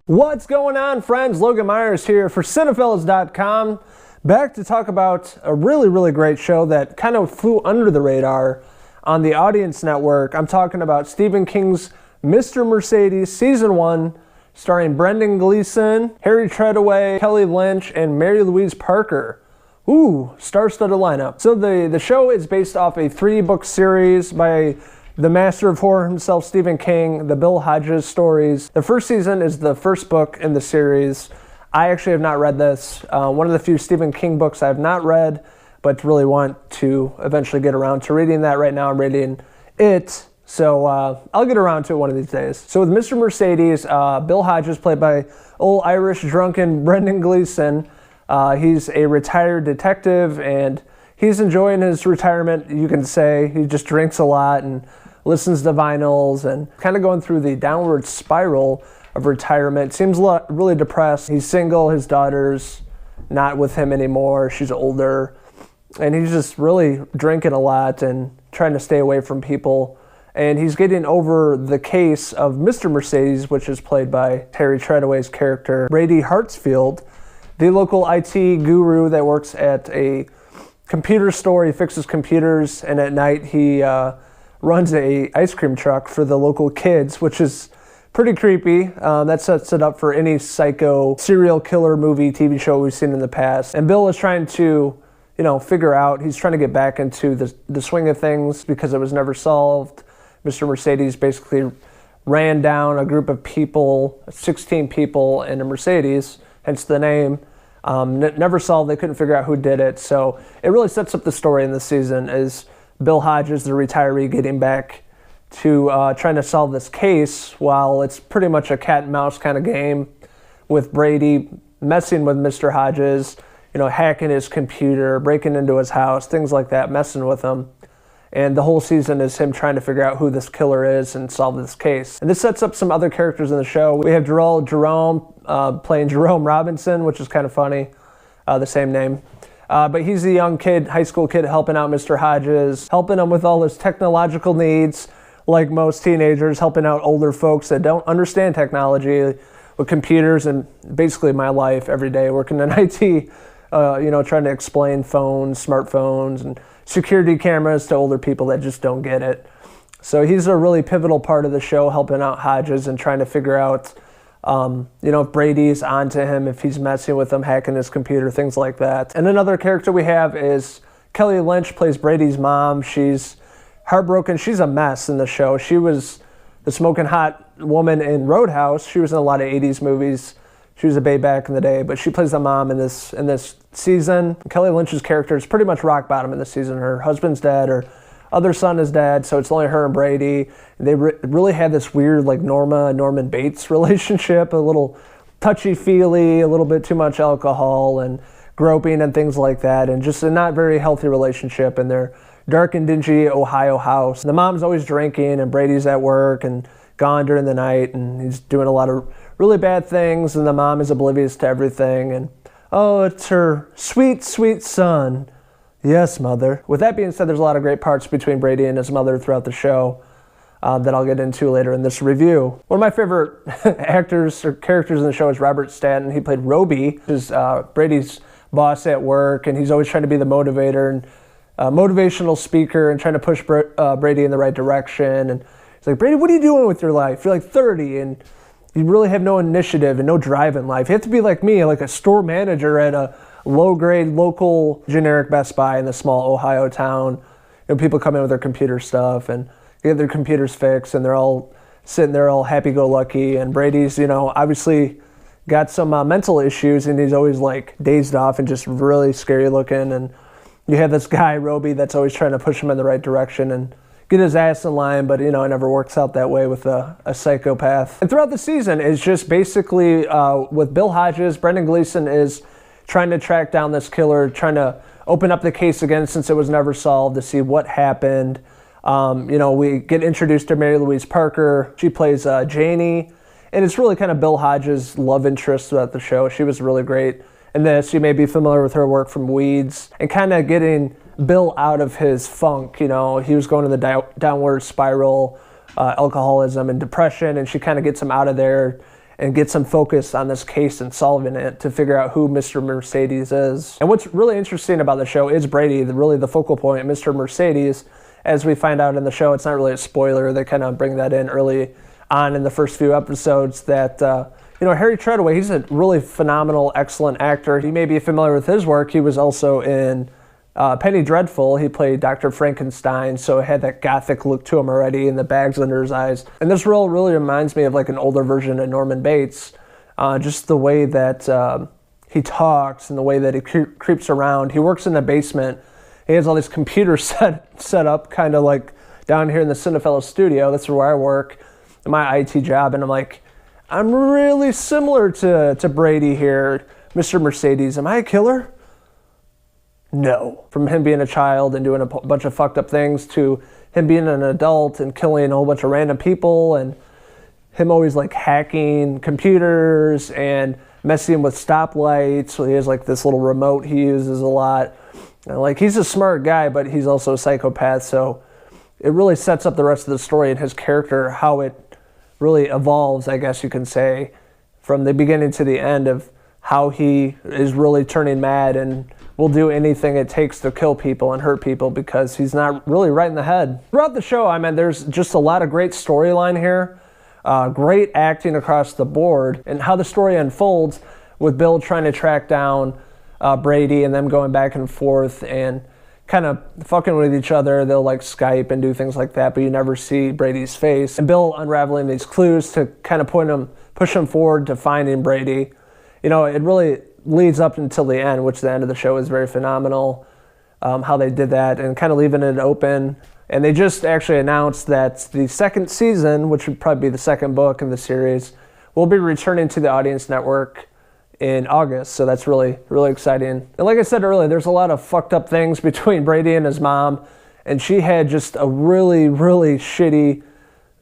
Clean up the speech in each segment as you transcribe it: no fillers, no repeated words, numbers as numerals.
What's going on, friends? Logan Myerz here for Cinephellas.com. Back to talk about a really great show that kind of flew under the radar on the Audience Network. I'm talking about Stephen King's Mr. Mercedes Season 1, starring Brendan Gleeson, Harry Treadaway, Kelley, Lynch, and Mary-Louise Parker. Ooh, star-studded lineup. So the show is based off a 3-book series by the master of horror himself, Stephen King, the Bill Hodges stories. The first season is the first book in the series. I actually have not read this. One of the few Stephen King books I have not read, but really want to eventually get around to reading that. Right now I'm reading it, so I'll get around to it one of these days. So with Mr. Mercedes, Bill Hodges, played by old Irish drunken Brendan Gleeson. He's a retired detective, and he's enjoying his retirement, you can say. He just drinks a lot and listens to vinyls and kind of going through the downward spiral of retirement. Seems really depressed. He's single. His daughter's not with him anymore. She's older. And he's just really drinking a lot and trying to stay away from people. And he's getting over the case of Mr. Mercedes, which is played by Harry Treadaway's character, Brady Hartsfield, the local IT guru that works at a computer store. He fixes computers, and at night he runs a ice cream truck for the local kids, which is pretty creepy. That sets it up for any psycho serial killer movie, TV show we've seen in the past. And Bill is trying to, figure out, he's trying to get back into the swing of things because it was never solved. Mr. Mercedes basically ran down a group of people, 16 people in a Mercedes, hence the name. Never solved. They couldn't figure out who did it. So it really sets up the story in this season is Bill Hodges, the retiree, getting back to trying to solve this case while it's pretty much a cat and mouse kind of game with Brady messing with Mr. Hodges, hacking his computer, breaking into his house, things like that, messing with him. And the whole season is him trying to figure out who this killer is and solve this case. And this sets up some other characters in the show. We have Jharrel Jerome playing Jerome Robinson, which is kind of funny, the same name. But he's a young kid, high school kid, helping out Mr. Hodges, helping him with all his technological needs, like most teenagers, helping out older folks that don't understand technology with computers, and basically my life every day working in IT, trying to explain phones, smartphones, and security cameras to older people that just don't get it. So he's a really pivotal part of the show, helping out Hodges and trying to figure out if Brady's onto him, if he's messing with him, hacking his computer, things like that. And another character we have is Kelley Lynch, plays Brady's mom. She's heartbroken. She's a mess in the show. She was the smoking hot woman in Roadhouse. She was in a lot of 80s movies. She was a babe back in the day, but she plays the mom in this season. Kelley Lynch's character is pretty much rock bottom in this season. Her husband's dead, her other son is dead, so it's only her and Brady. They really had this weird, like Norman Bates relationship, a little touchy-feely, a little bit too much alcohol and groping and things like that, and just a not very healthy relationship in their dark and dingy Ohio house. The mom's always drinking, and Brady's at work and gone during the night, and he's doing a lot of really bad things, and the mom is oblivious to everything, and oh, it's her sweet son. Yes, mother. With that being said, there's a lot of great parts between Brady and his mother throughout the show that I'll get into later in this review. One of my favorite actors or characters in the show is Robert Stanton. He played Roby, who's Brady's boss at work, and he's always trying to be the motivator and motivational speaker and trying to push Brady in the right direction. And he's like, Brady, what are you doing with your life? You're like 30, and you really have no initiative and no drive in life. You have to be like me, like a store manager at a low-grade, local, generic Best Buy in the small Ohio town. People come in with their computer stuff and get their computers fixed, and they're all sitting there all happy-go-lucky. And Brady's, obviously got some mental issues, and he's always like dazed off and just really scary looking. And you have this guy, Roby, that's always trying to push him in the right direction and get his ass in line, but it never works out that way with a psychopath. And throughout the season, it's just basically with Bill Hodges, Brendan Gleeson is trying to track down this killer, trying to open up the case again since it was never solved to see what happened. We get introduced to Mary-Louise Parker. She plays Janie, and it's really kind of Bill Hodges' love interest throughout the show. She was really great in this. You may be familiar with her work from Weeds and kind of getting Bill out of his funk. He was going in the downward spiral, alcoholism and depression, and she kind of gets him out of there and get some focus on this case and solving it to figure out who Mr. Mercedes is. And what's really interesting about the show is Brady, really the focal point, Mr. Mercedes. As we find out in the show, it's not really a spoiler. They kind of bring that in early on in the first few episodes that, Harry Treadaway, he's a really phenomenal, excellent actor. You may be familiar with his work. He was also in Penny Dreadful. He played Dr. Frankenstein, so it had that gothic look to him already and the bags under his eyes. And this role really reminds me of like an older version of Norman Bates. Just the way that he talks and the way that he creeps around. He works in the basement. He has all these computers set up kind of like down here in the Cinephellas studio. That's where I work, my IT job. And I'm like, I'm really similar to Brady here, Mr. Mercedes. Am I a killer? No. From him being a child and doing a bunch of fucked up things to him being an adult and killing a whole bunch of random people and him always like hacking computers and messing with stoplights. So he has like this little remote he uses a lot. And like he's a smart guy, but he's also a psychopath. So it really sets up the rest of the story and his character, how it really evolves, I guess you can say, from the beginning to the end of how he is really turning mad and will do anything it takes to kill people and hurt people because he's not really right in the head. Throughout the show, there's just a lot of great storyline here, great acting across the board, and how the story unfolds with Bill trying to track down Brady and them going back and forth and kind of fucking with each other. They'll like Skype and do things like that, but you never see Brady's face. And Bill unraveling these clues to kind of push him forward to finding Brady. It really leads up until the end, which the end of the show is very phenomenal, how they did that and kind of leaving it open. And they just actually announced that the second season, which would probably be the second book in the series, will be returning to the Audience Network in August, so that's really, really exciting. And like I said earlier, there's a lot of fucked up things between Brady and his mom, and she had just a really, really shitty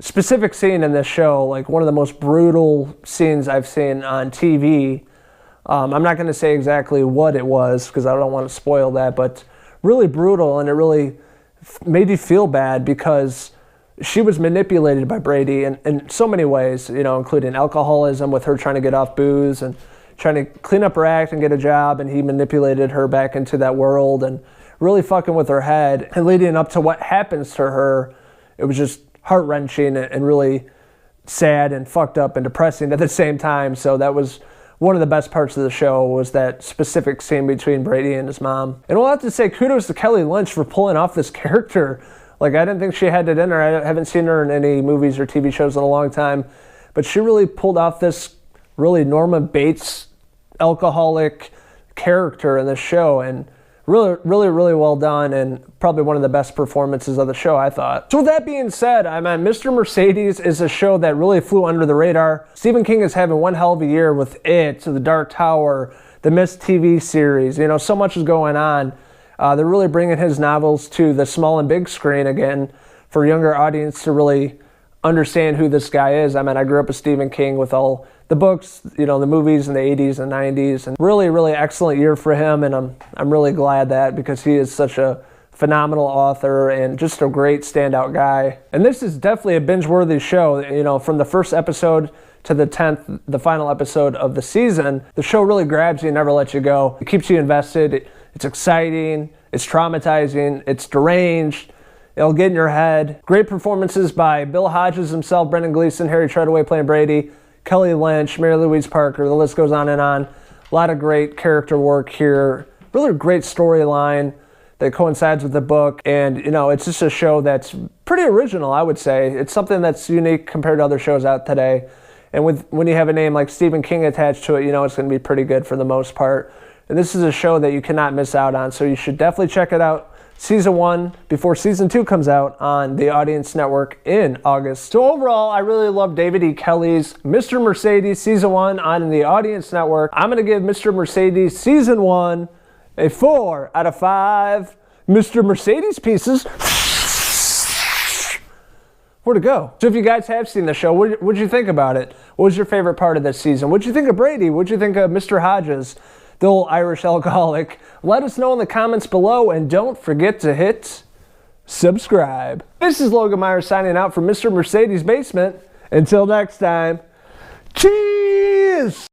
specific scene in this show, like one of the most brutal scenes I've seen on TV. I'm not going to say exactly what it was because I don't want to spoil that, but really brutal, and it really made you feel bad because she was manipulated by Brady in so many ways, including alcoholism with her trying to get off booze and trying to clean up her act and get a job, and he manipulated her back into that world and really fucking with her head. And leading up to what happens to her, it was just heart-wrenching and really sad and fucked up and depressing at the same time. So that was one of the best parts of the show, was that specific scene between Brady and his mom. And we'll have to say kudos to Kelley Lynch for pulling off this character. Like, I didn't think she had it in her. I haven't seen her in any movies or TV shows in a long time, but she really pulled off this really Norma Bates alcoholic character in the show, and really, really, really well done, and probably one of the best performances of the show, I thought. So with that being said, Mr. Mercedes is a show that really flew under the radar. Stephen King is having one hell of a year with It, The Dark Tower, the Mist TV series. So much is going on. They're really bringing his novels to the small and big screen again for a younger audience to really understand who this guy is. I grew up with Stephen King with all the books, the movies in the 80s and 90s, and really, really excellent year for him, and I'm really glad that, because he is such a phenomenal author and just a great standout guy. And this is definitely a binge-worthy show. From the first episode to the 10th, the final episode of the season, the show really grabs you and never lets you go. It keeps you invested. It's exciting, it's traumatizing, it's deranged, it'll get in your head. Great performances by Bill Hodges himself, Brendan Gleeson, Harry Treadaway playing Brady, Kelley Lynch, Mary-Louise Parker, the list goes on and on. A lot of great character work here. Really great storyline that coincides with the book. And, it's just a show that's pretty original, I would say. It's something that's unique compared to other shows out today. And when you have a name like Stephen King attached to it, it's going to be pretty good for the most part. And this is a show that you cannot miss out on, so you should definitely check it out. Season 1 before Season 2 comes out on the Audience Network in August. So overall, I really love David E. Kelley's Mr. Mercedes Season 1 on the Audience Network. I'm going to give Mr. Mercedes Season 1 a 4 out of 5 Mr. Mercedes pieces. Where'd it go? So if you guys have seen the show, what'd you think about it? What was your favorite part of this season? What'd you think of Brady? What'd you think of Mr. Hodges, the old Irish alcoholic? Let us know in the comments below, and don't forget to hit subscribe. This is Logan Myerz signing out from Mr. Mercedes' Basement. Until next time, Cheers!